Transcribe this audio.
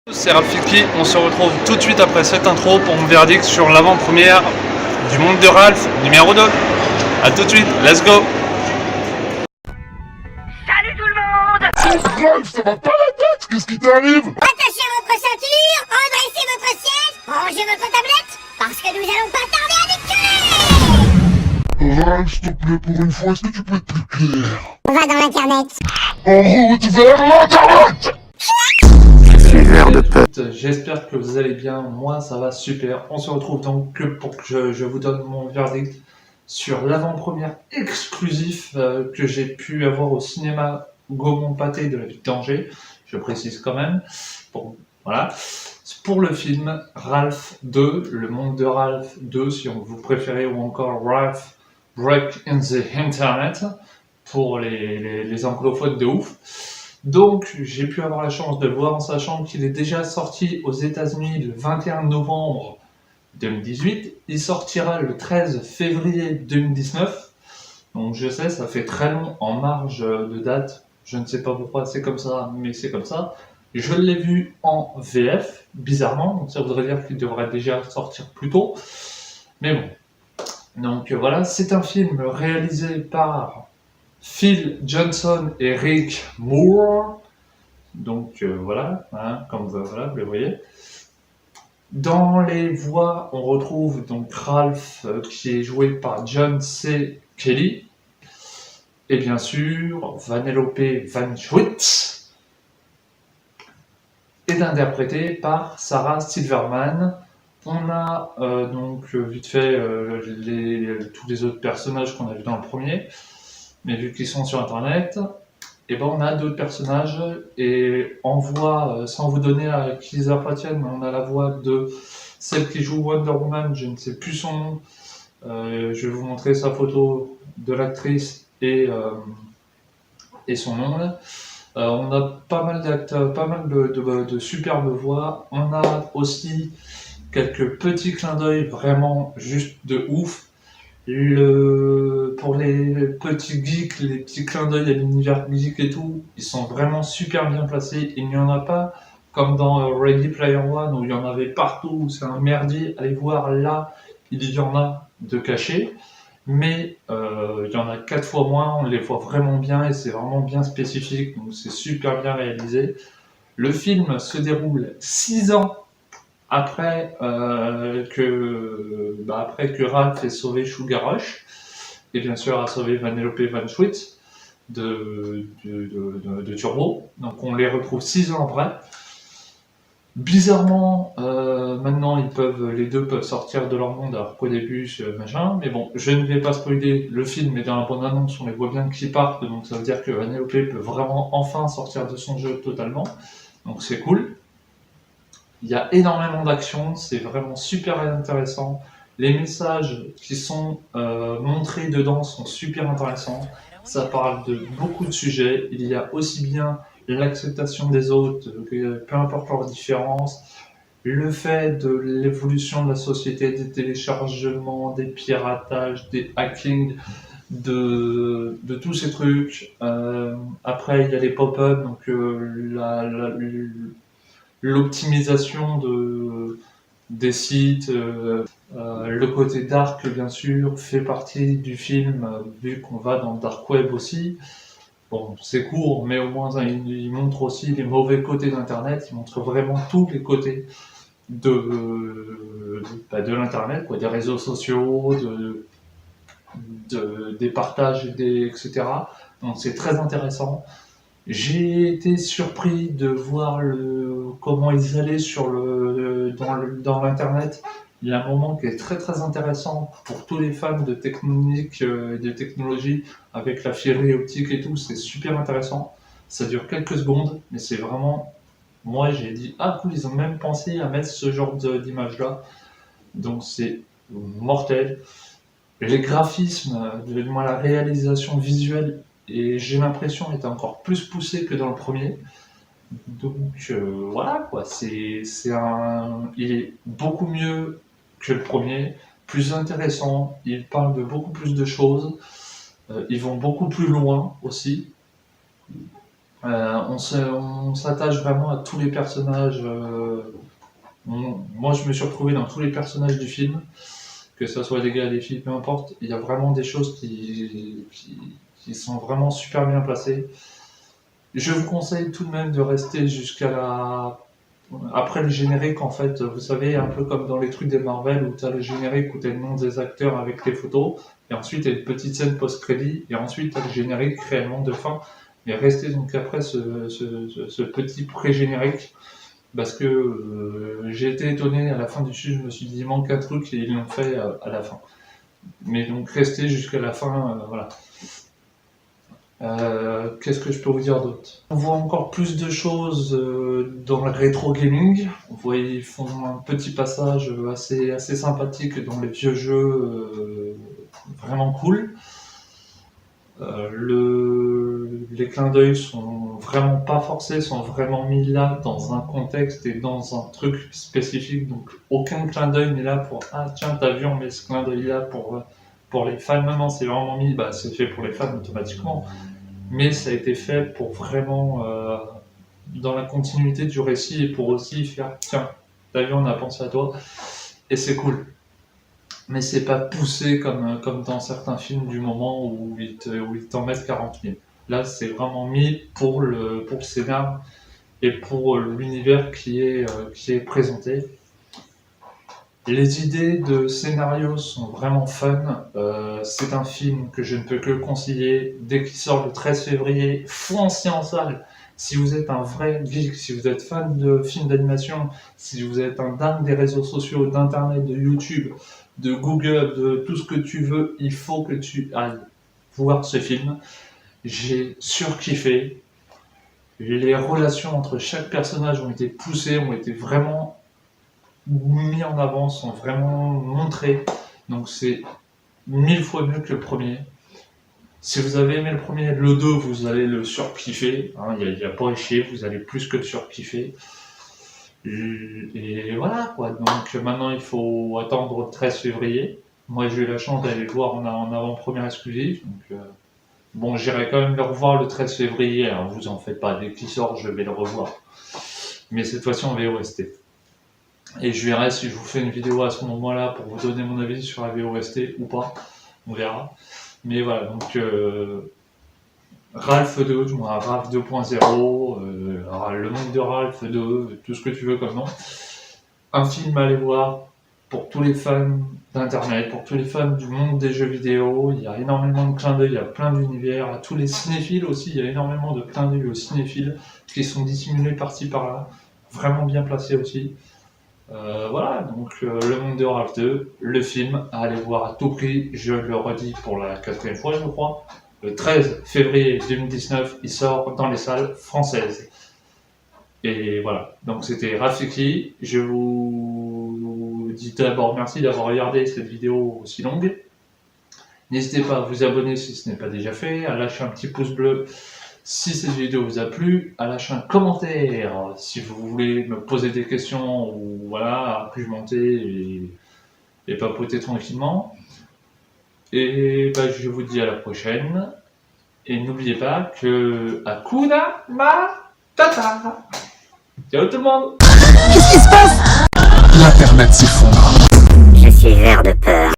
C'est Ralphiki, on se retrouve tout de suite après cette intro pour mon verdict sur l'avant-première du Monde de Ralph numéro 2. A tout de suite, let's go. Salut tout le monde! Ralph, ça va pas la tête? Qu'est-ce qui t'arrive? Attachez votre ceinture, redressez votre siège, rangez votre tablette, parce que nous allons pas tarder à décoller! Ralph, s'il te plaît, pour une fois, est-ce que tu peux être plus clair? On va dans l'internet. En route vers l'internet! J'espère que vous allez bien, moi ça va super. On se retrouve donc pour que je vous donne mon verdict sur l'avant-première exclusif que j'ai pu avoir au cinéma Gaumont-Pâté de la ville d'Angers. Je précise quand même. Voilà. Pour le film Ralph 2, le monde de Ralph 2 si vous préférez, ou encore Ralph Break in the Internet pour les anglophones de ouf. Donc, j'ai pu avoir la chance de le voir en sachant qu'il est déjà sorti aux États-Unis le 21 novembre 2018. Il sortira le 13 février 2019. Donc, je sais, ça fait très long en marge de date. Je ne sais pas pourquoi c'est comme ça, mais c'est comme ça. Je l'ai vu en VF, bizarrement. Donc, ça voudrait dire qu'il devrait déjà sortir plus tôt. Mais bon. Donc, voilà, c'est un film réalisé par Phil Johnson et Rick Moore, donc voilà, hein, comme voilà, vous le voyez. Dans les voix, on retrouve donc Ralph qui est joué par John C. Kelly, et bien sûr Vanellope Van Schwitt, est interprété par Sarah Silverman. On a donc vite fait tous les autres personnages qu'on a vus dans le premier. Mais vu qu'ils sont sur internet, et ben on a d'autres personnages, et en voix, sans vous donner à qui ils appartiennent, on a la voix de celle qui joue Wonder Woman, je ne sais plus son nom, je vais vous montrer sa photo de l'actrice et son nom. On a pas mal d'acteurs, pas mal de superbes voix. On a aussi quelques petits clins d'œil vraiment juste de ouf. Pour les petits geeks, les petits clins d'œil à l'univers geek et tout, ils sont vraiment super bien placés. Il n'y en a pas comme dans Ready Player One où il y en avait partout, où c'est un merdier. Allez voir là, il y en a de cachés, mais il y en a 4 fois moins. On les voit vraiment bien et c'est vraiment bien spécifique, donc c'est super bien réalisé. Le film se déroule 6 ans après que Ralph ait sauvé Sugar Rush, et bien sûr a sauvé Vanellope Van Schwitt de Turbo. Donc on les retrouve 6 ans après. Bizarrement, maintenant les deux peuvent sortir de leur monde, alors qu'au début, machin. Mais bon, je ne vais pas spoiler le film, mais dans la bonne annonce, on les voit bien qu'ils partent, donc ça veut dire que Vanellope peut vraiment enfin sortir de son jeu totalement. Donc c'est cool. Il y a énormément d'action, c'est vraiment super intéressant. Les messages qui sont montrés dedans sont super intéressants. Ça parle de beaucoup de sujets. Il y a aussi bien l'acceptation des autres, peu importe leurs différences, le fait de l'évolution de la société, des téléchargements, des piratages, des hackings, de tous ces trucs. Après, il y a les pop-up, donc l'optimisation des sites, le côté dark bien sûr fait partie du film, vu qu'on va dans le dark web aussi. Bon, c'est court, mais au moins il montre aussi les mauvais côtés d'internet, il montre vraiment tous les côtés de l'internet, quoi, des réseaux sociaux, des partages, etc. Donc c'est très intéressant. J'ai été surpris de voir comment ils allaient dans l'internet. Il y a un moment qui est très très intéressant pour tous les fans de technique et de technologie, avec la fibre optique et tout, c'est super intéressant. Ça dure quelques secondes, mais c'est vraiment... Moi j'ai dit, ah cool, ils ont même pensé à mettre ce genre d'image là. Donc c'est mortel. Les graphismes, la réalisation visuelle, et j'ai l'impression est encore plus poussé que dans le premier. Donc voilà quoi, il est beaucoup mieux que le premier, plus intéressant, il parle de beaucoup plus de choses, ils vont beaucoup plus loin aussi. On s'attache vraiment à tous les personnages. Moi, je me suis retrouvé dans tous les personnages du film, que ce soit des gars, des filles, peu importe. Il y a vraiment des choses qui sont vraiment super bien placées. Je vous conseille tout de même de rester après le générique, en fait. Vous savez, un peu comme dans les trucs des Marvel où tu as le générique où tu as le nom des acteurs avec les photos, et ensuite il y a une petite scène post-crédit, et ensuite tu as le générique réellement de fin. Mais restez donc après ce petit pré-générique, parce que j'ai été étonné à la fin du film, je me suis dit il manque un truc et ils l'ont fait à la fin. Mais donc restez jusqu'à la fin, voilà. Qu'est-ce que je peux vous dire d'autre? On voit encore plus de choses dans le rétro gaming. Vous voyez, ils font un petit passage assez sympathique dans les vieux jeux, vraiment cool. Les clins d'œil sont vraiment pas forcés, sont vraiment mis là dans un contexte et dans un truc spécifique. Donc aucun clin d'œil n'est là pour ah tiens t'as vu on met ce clin d'œil là pour les fans. Non, c'est vraiment mis, c'est fait pour les fans automatiquement. Mais ça a été fait pour vraiment dans la continuité du récit et pour aussi faire tiens t'as vu on a pensé à toi et c'est cool. Mais c'est pas poussé comme dans certains films du moment où ils t'en mettent 40 000. Là, c'est vraiment mis pour le scénar et pour l'univers qui est présenté. Les idées de scénario sont vraiment fun. C'est un film que je ne peux que conseiller. Dès qu'il sort le 13 février, foncez en salle. Si vous êtes un vrai geek, si vous êtes fan de films d'animation, si vous êtes un dingue des réseaux sociaux, d'internet, de YouTube, de Google, de tout ce que tu veux, il faut que tu ailles voir ce film. J'ai surkiffé. Les relations entre chaque personnage ont été poussées, ont été vraiment mis en avant, sont vraiment montrées. Donc c'est 1000 fois mieux que le premier. Si vous avez aimé le premier, le 2, vous allez le surkiffer. Il n'y a pas à chier, vous allez plus que le surkiffer. Et voilà quoi. Donc maintenant il faut attendre le 13 février. Moi j'ai eu la chance d'aller le voir en avant-première exclusive. Donc bon, j'irai quand même le revoir le 13 février. Alors vous en faites pas, dès qu'il sort, je vais le revoir. Mais cette fois-ci en VOST. Et je verrai si je vous fais une vidéo à ce moment-là pour vous donner mon avis sur la VOST ou pas. On verra. Mais voilà, donc Ralph 2, Ralph 2.0, le monde de Ralph 2, tout ce que tu veux comme nom. Un film à aller voir pour tous les fans d'internet, pour tous les fans du monde des jeux vidéo. Il y a énormément de clins d'œil, il y a plein d'univers. À tous les cinéphiles aussi, il y a énormément de clins d'œil aux cinéphiles qui sont dissimulés par-ci par-là. Vraiment bien placés aussi. Voilà, donc le monde de Ralph 2, le film à aller voir à tout prix, je le redis pour la 4e fois je crois, le 13 février 2019, il sort dans les salles françaises. Et voilà, donc c'était Rafiki, je vous dis d'abord merci d'avoir regardé cette vidéo aussi longue. N'hésitez pas à vous abonner si ce n'est pas déjà fait, à lâcher un petit pouce bleu si cette vidéo vous a plu, à lâcher un commentaire si vous voulez me poser des questions ou voilà, argumenter et papoter tranquillement. Et je vous dis à la prochaine. Et n'oubliez pas que Hakuna Matata. Ciao tout le monde. Qu'est-ce qui se passe? L'internet s'effondre. Je suis vert de peur.